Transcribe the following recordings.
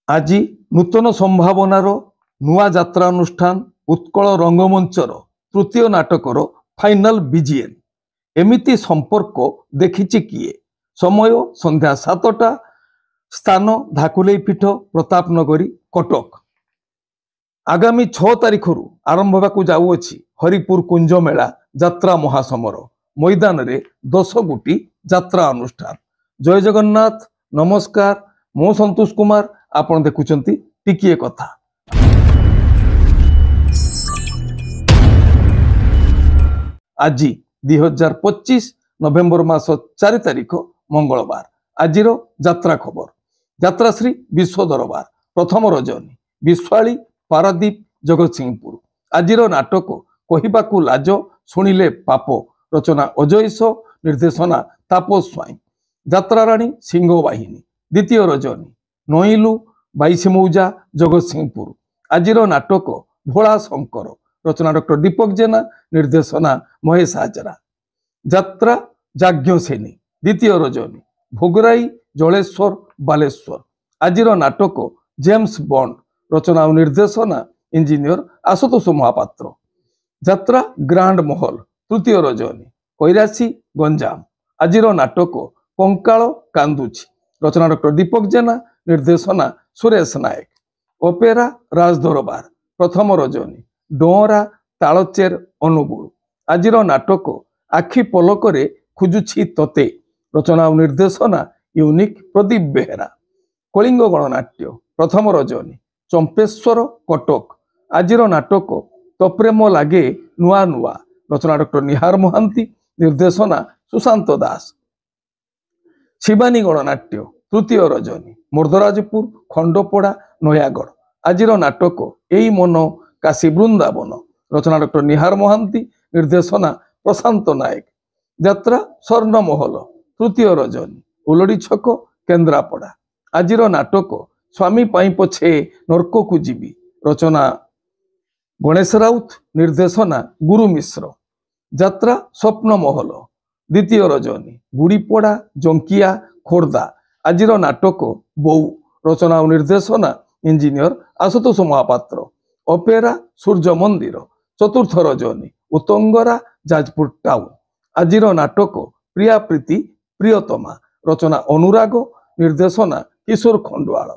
आज नूतन संभावनार नुआ यात्रा अनुष्ठान उत्कल रंगमंचर तृतीय नाटकर फाइनाल बीजीएन एमिति संपर्क देखिछि किए। समय संध्या 7टा, स्थान धाकुलेई पीठ प्रतापनगरी कटक। आगामी 6 तारिख आरंभ होगा जाऊँगी हरिपुर कुंज मेला यात्रा महासमर मैदान रे 10 गोटी यात्रा अनुष्ठान। जय जगन्नाथ, नमस्कार। मो संतोष कुमार, आपण देखुचंती टिकिए कथा। आज 2025 नवेम्बर मास 4 तारिख मंगलवार। आजिर यात्रा खबर। यात्राश्री विश्व दरबार प्रथम रजनी विश्वाली पारादीप जगतसिंहपुर। आजिर नाटक कहिबाकू लाज शुणिले पाप, रचना अजयस, निर्देशना तापस स्वाई। यात्राराणी सिंह बाहिनी। द्वितीय रजनी नईलु 22 मौजा जगतसिंहपुर। आजिर नाटक भोला शंकर, रचना डॉक्टर दीपक जेना, निर्देशना महेश हाजरा। यात्रा जाज्ञसेनी। द्वितीय रजनी भोगराई जलेश्वर बालेश्वर। आजिर नाटक जेम्स बॉन्ड, रचना और निर्देशना इंजीनियर आशुतोष महापात्र। यात्रा ग्रांड महल। तृतीय रजनी कैरासी गंजाम। आजिर नाटक कंकाल कांदुची, रचना डॉक्टर दीपक जेना, निर्देशना सुरेश नायक। ओपेरा राजदरबार प्रथम रजनी डोहरा तालचेर अनुगुल। आजिर नाटक आखि पलकरे खुजुछि तोते, रचना और निर्देशना यूनिक प्रदीप बेहेरा। कलिंग गणनाट्य प्रथम रजनी चंपेश्वर कटक। आजिर नाटक तो प्रेम लागे नुआ नुआ, रचना डॉक्टर निहार महांती, निर्देशना सुशांत दास। शिवानी गणनाट्य तृतीय रजनी मर्दराजपुर खंडपड़ा नयागढ़। आजिर नाटक एई मन काशी बृंदावन, रचना डॉक्टर निहार महांती, निर्देशना प्रशांत नायक। यात्रा स्वर्णमहल। तृतीय रजनी उलड़ी छक केन्द्रापड़ा। आजिर नाटक स्वामी पाई पछे नर्क को जीवी, रचना गणेश राउत, निर्देशना गुरु मिश्र। यात्रा स्वप्नमहल। द्वितीय रजनी गुड़ीपड़ा जंकिया खोर्धा। आजिर नाटक बौ, रचना और निर्देशना इंजीनियर आशुतोष महापात्र। ओपेरा सूर्य मंदिर। चतुर्थ रजनी उतंगरा जाजपुर टाउन। आजिर नाटक प्रिया प्रीति प्रियतमा, रचना अनुराग, निर्देशना किशोर खंडवाल।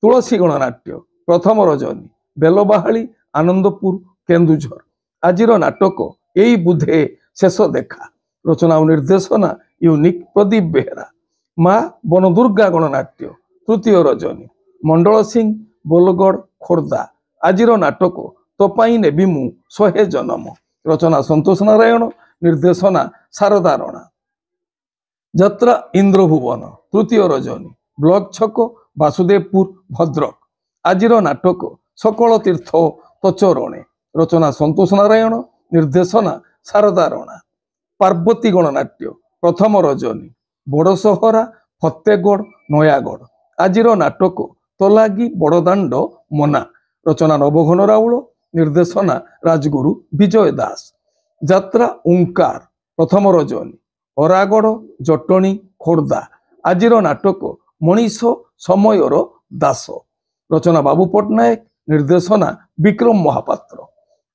तुलसी गणनाट्य प्रथम रजनी बेलबाहाली आनंदपुर केन्दुझर। आजिर नाटक एई बुधे शेष देखा, रचना और निर्देशना यूनिक प्रदीप बेहेरा। माँ बनदुर्गा गणनाट्य तृतीय रजनी मंडल सिंह बोलगढ़ खोर्धा। आजिर नाटक तोपाई नेबी मु 100 जन्म, रचना संतोष नारायण, निर्देशना शारदा रणा। यात्रा इंद्रभुवन तृतीय रजनी ब्लॉक छक वासुदेवपुर भद्रक। आजिर नाटक सकल तीर्थ तचरणे, रचना संतोष नारायण, निर्देशना शारदा रणा। पार्वती गणनाट्य प्रथम रजनी बड़सहरा फतेगढ़ नयागढ़। आजिर नाटक तलागी बड़दाण्ड मना, रचना नवघन राउल, निर्देशना राजगुरु विजय दास। यात्रा ओंकार प्रथम रजनी अरागढ़ जटणी खोर्धा। आजिर नाटक मनीष समयर दास, रचना बाबू पट्टनायक, निर्देशना विक्रम महापात्र।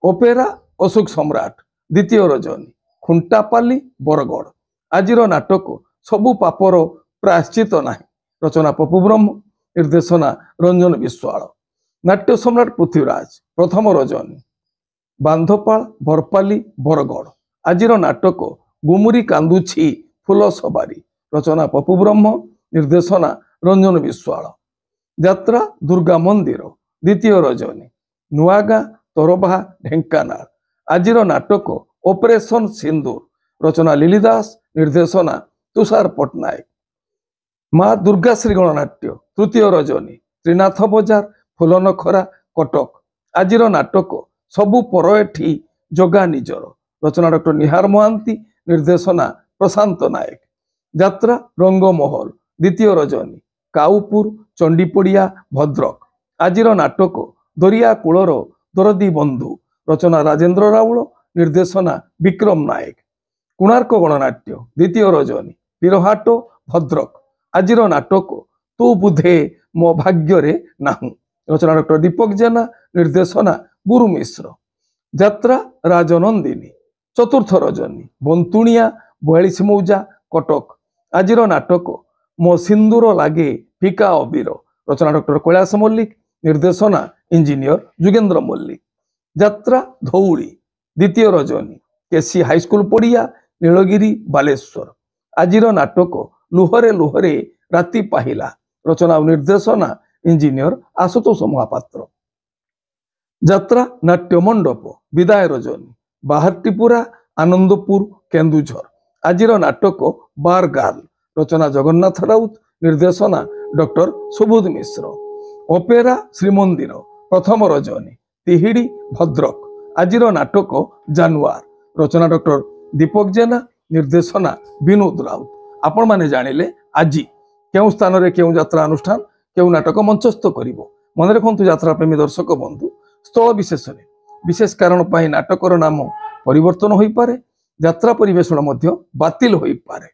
ओपेरा अशोक सम्राट। द्वितीय रजनी खुंटापाली बरगढ़। आजिर नाटक सबु पापर प्रायश्चित नाही, रचना पपु ब्रह्म, निर्देशना रंजन विश्वाल। नाट्य सम्राट पृथ्वीराज प्रथम रजनी बांधपाल बरपाली बरगढ़। आजिर नाटक गुमुरी कांदुछि फूल सवारी, रचना पपु ब्रह्म, निर्देशना रंजन विश्वाल। यात्रा दुर्गा मंदिर। द्वितीय रजनी नुआगा तरभा ढेंकानाल। आजिर नाटक ऑपरेशन सिंदूर, रचना लिलीदास, निर्देशना तुषार पट्टनायक। माँ दुर्गाश्री गणनाट्य तृतीय रजनी त्रिनाथ बजार फुलनखरा कटक। आजिर नाटक सबु पर एठी जगा निजर, रचना डॉक्टर निहार महांती, निर्देशना प्रशांत नायक। यात्रा रंगमहल। द्वितीय रजनी काउपुर चंडीपड़िया भद्रक। आजिर नाटक दरिया कूलर दरदी बंधु, रचना राजेंद्र राउल, निर्देशना विक्रम नायक। कोणार्क गणनाट्य द्वितीय रजनी बीरहाट भद्रक। आजिर नाटक ତୁ ବୁଧେ ମୋ ଭାଗ୍ୟରେ ନାହୁଁ। ରଚନା ଡକ୍ଟର ଦୀପକ ଜେନା, ନିର୍ଦ୍ଦେଶନା ଗୁରୁ ମିଶ୍ର। ଯାତ୍ରା ରାଜନନ୍ଦିନୀ। ଚତୁର୍ଥ ରଜନୀ ବନ୍ତୁଣିଆ 42 ମୌଜା କଟକ। ଆଜିର ନାଟକ ମୋ ସିନ୍ଦୁର ଲାଗେ ଫିକା ଅବିର। ରଚନା ଡକ୍ଟର କୈଳାସ ମଲ୍ଲିକ, ନିର୍ଦ୍ଦେଶନା ଇଞ୍ଜିନିୟର ଯୁଗେନ୍ଦ୍ର ମଲ୍ଲିକ। ଯାତ୍ରା ଧଉଳି। ଦ୍ୱିତୀୟ ରଜନୀ କେସି ହାଇସ୍କୁଲ ପଡ଼ିଆ, ନୀଳଗିରି ବାଲେଶ୍ୱର। ଆଜିର ନାଟକ ଲୁହରେ ଲୁହରେ ରାତି ପାହିଲା। ରଚନା ଓ ନିର୍ଦ୍ଦେଶନା ଇଞ୍ଜିନିୟର ଆଶୁତୋଷ ମହାପାତ୍ର। ଯାତ୍ରା ନାଟ୍ୟ ମଣ୍ଡପ। ବିଦାୟ ରଜନୀ ବାହାରଟିପୁରା, ଆନନ୍ଦପୁର, କେନ୍ଦୁଝର। ଆଜିର ନାଟକ ବାର ଗାର୍ଲ। ରଚନା ଜଗନ୍ନାଥ ରାଉତ, ନିର୍ଦ୍ଦେଶନା ଡକ୍ଟର ସୁବୋଧ ମିଶ୍ର। ଅପେରା ଶ୍ରୀମନ୍ଦିର। ପ୍ରଥମ ରଜନୀ ତିହିଡି, ଭଦ୍ରକ। ଆଜିର ନାଟକ ଜାନୁଆର। ରଚନା ଡକ୍ଟର ଦୀପକ ଜେନା, ନିର୍ଦ୍ଦେଶନା ବିନୋଦ ରାଉତ। ଆପଣମାନେ ଜାଣିଲେ ଆଜି କେଉଁ ସ୍ଥାନରେ କେଉଁ ଯାତ୍ରା ଅନୁଷ୍ଠାନ କେଉଁ ନାଟକ ମଞ୍ଚସ୍ଥ କରିବ। ମନେ ରଖନ୍ତୁ ଯାତ୍ରାପ୍ରେମୀ ଦର୍ଶକ ବନ୍ଧୁ, ସ୍ଥଳ ବିଶେଷରେ ବିଶେଷ କାରଣ ପାଇଁ ନାଟକର ନାମ ପରିବର୍ତ୍ତନ ହୋଇପାରେ, ଯାତ୍ରା ପରିବେଷଣ ମଧ୍ୟ ବାତିଲ ହୋଇପାରେ।